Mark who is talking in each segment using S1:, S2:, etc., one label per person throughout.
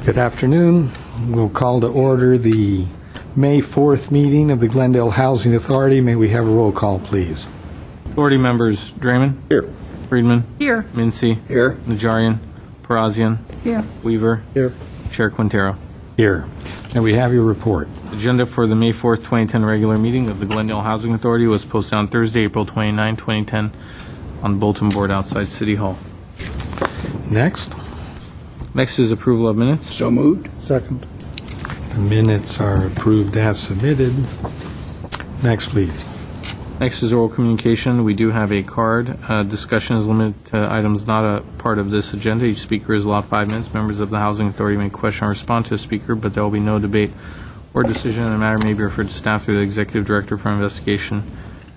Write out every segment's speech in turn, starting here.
S1: Good afternoon. We'll call to order the May 4th meeting of the Glendale Housing Authority. May we have a roll call, please?
S2: Authority members: Draymond.
S3: Here.
S2: Friedman.
S4: Here.
S2: Mincy.
S3: Here.
S2: Najarian. Parazian.
S4: Here.
S2: Weaver.
S3: Here.
S2: Chair Quintero.
S1: Here. May we have your report?
S2: Agenda for the May 4th, 2010 regular meeting of the Glendale Housing Authority was posted on Thursday, April 29, 2010 on the bulletin board outside City Hall.
S1: Next.
S2: Next is approval of minutes.
S3: So moved. Second.
S1: The minutes are approved as submitted. Next, please.
S2: Next is oral communication. We do have a card. Discussion is limited to items not a part of this agenda. Each speaker is allowed 5 minutes. Members of the Housing Authority may question or respond to a speaker, but there will be no debate or decision, and the matter may be referred to staff through the Executive Director for investigation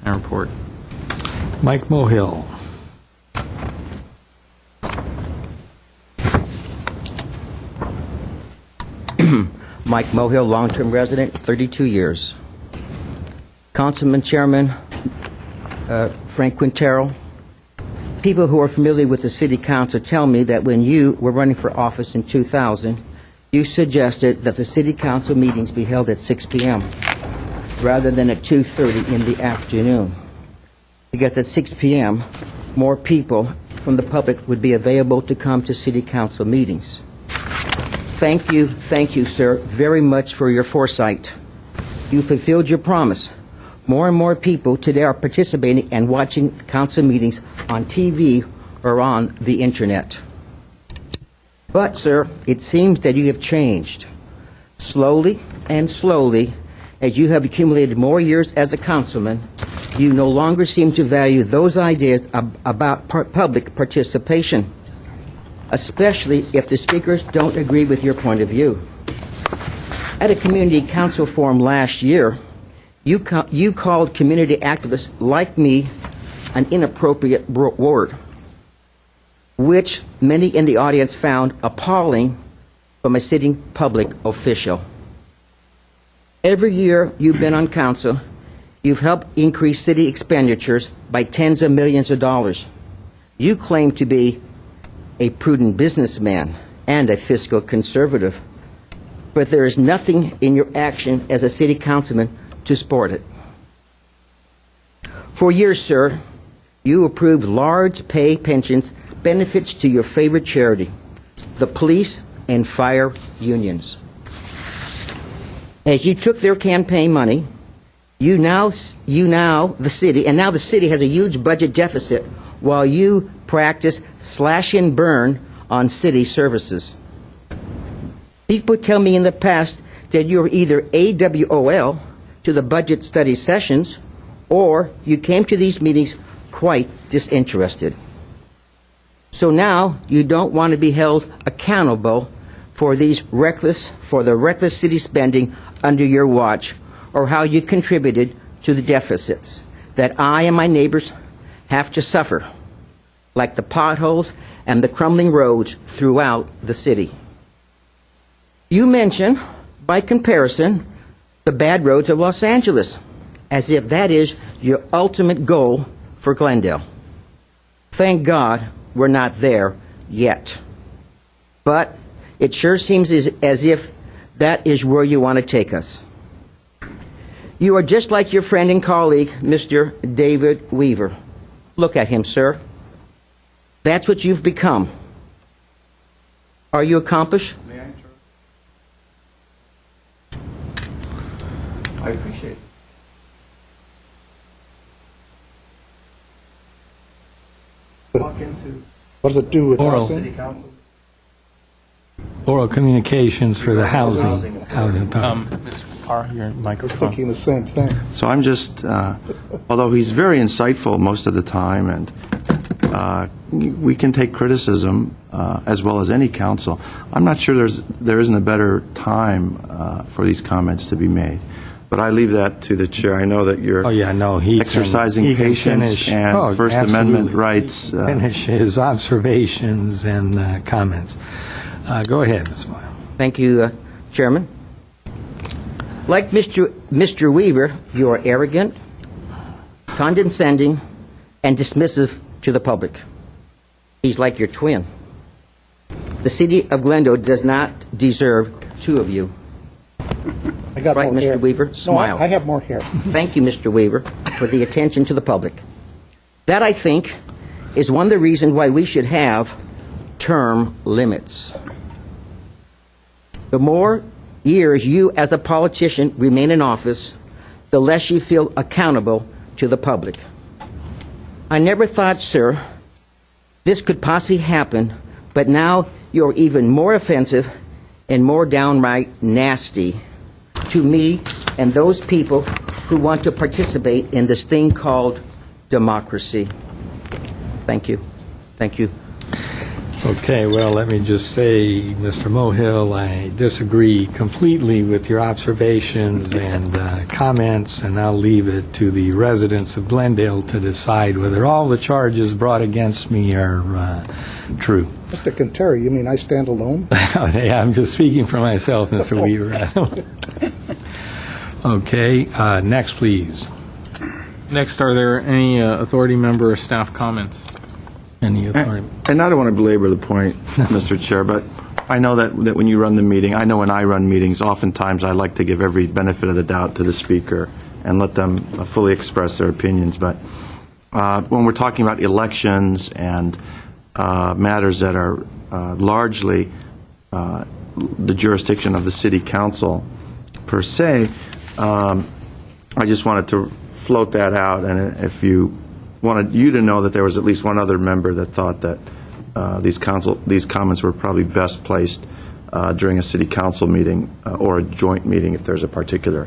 S2: and report.
S1: Mike Mohill.
S5: Mike Mohill, long-term resident, 32 years. Councilman Chairman Frank Quintero, people who are familiar with the City Council tell me that when you were running for office in 2000, you suggested that the City Council meetings be held at 6 p.m. rather than at 2:30 in the afternoon, because at 6 p.m., more people from the public would be available to come to City Council meetings. Thank you, sir, very much for your foresight. You fulfilled your promise. More and more people today are participating and watching council meetings on TV or on the internet. But, sir, it seems that you have changed. Slowly and slowly, as you have accumulated more years as a councilman, you no longer seem to value those ideas about public participation, especially if the speakers don't agree with your point of view. At a community council forum last year, you called community activists like me an inappropriate word, which many in the audience found appalling from a sitting public official. Every year you've been on council, you've helped increase city expenditures by tens of millions of dollars. You claim to be a prudent businessman and a fiscal conservative, but there is nothing in your action as a city councilman to support it. For years, sir, you approved large pay pensions benefits to your favorite charity, the police and fire unions. As you took their campaign money, the city has a huge budget deficit while you practice slash and burn on city services. People tell me in the past that you were either AWOL to the budget study sessions, or you came to these meetings quite disinterested. So now you don't want to be held accountable for the reckless city spending under your watch, or how you contributed to the deficits that I and my neighbors have to suffer, like the potholes and the crumbling roads throughout the city. You mention, by comparison, the bad roads of Los Angeles, as if that is your ultimate goal for Glendale. Thank God we're not there yet. But it sure seems as if that is where you want to take us. You are just like your friend and colleague, Mr. David Weaver. Look at him, sir. That's what you've become. Are you accomplished?
S3: May I interrupt? I appreciate it.
S6: What does it do with
S1: Oral.
S6: housing?
S3: Council?
S1: Oral communications for the housing.
S2: Mr. Parr, your
S6: I was
S2: microphone.
S6: thinking the same thing.
S7: So I'm just, although he's very insightful most of the time, and we can take criticism as well as any council, I'm not sure there isn't a better time for these comments to be made. But I leave that to the chair. I know that you're exercising
S1: he can
S7: patience
S1: finish.
S7: and First Amendment
S1: Absolutely.
S7: rights.
S1: Finish his observations and comments. Go ahead, Ms. Moyle.
S5: Thank you, Chairman. Like Mr. Weaver, you are arrogant, condescending, and dismissive to the public. He's like your twin. The city of Glendale does not deserve two of you.
S6: I got
S5: Right,
S6: more hair.
S5: Mr. Weaver?
S6: No,
S5: Smile.
S6: I have more hair.
S5: Thank you, Mr. Weaver, for the attention to the public. That, I think, is one of the reasons why we should have term limits. The more years you, as a politician, remain in office, the less you feel accountable to the public. I never thought, sir, this could possibly happen, but now you're even more offensive and more downright nasty to me and those people who want to participate in this thing called democracy. Thank you. Thank you.
S1: Okay, well, let me just say, Mr. Mohill, I disagree completely with your observations and comments, and I'll leave it to the residents of Glendale to decide whether all the charges brought against me are true.
S6: Mr. Quintero, you mean I stand alone?
S1: Yeah, I'm just speaking for myself, Mr. Weaver. Okay, next, please.
S2: Next, are there any authority member or staff comments?
S1: Any authority?
S7: And I don't want to belabor the point, Mr. Chair, but I know that when you run the meeting, I know when I run meetings, oftentimes I like to give every benefit of the doubt to the speaker and let them fully express their opinions. But when we're talking about elections and matters that are largely the jurisdiction of the city council per se, I just wanted to float that out. And if you wanted you to know that there was at least one other member that thought that these comments were probably best placed during a city council meeting or a joint meeting if there's a particular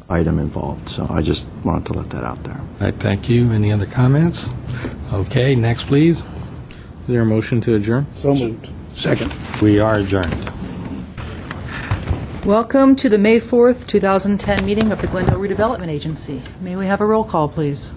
S7: item involved. So I just wanted to let that out there.
S1: All right, thank you. Any other comments? Okay, next, please.
S2: Is there a motion to adjourn?
S6: So moved.
S7: Second.
S1: We are adjourned.
S3: Welcome to the May 4th, 2010 meeting of the Glendale Redevelopment Agency. May we have a roll call, please?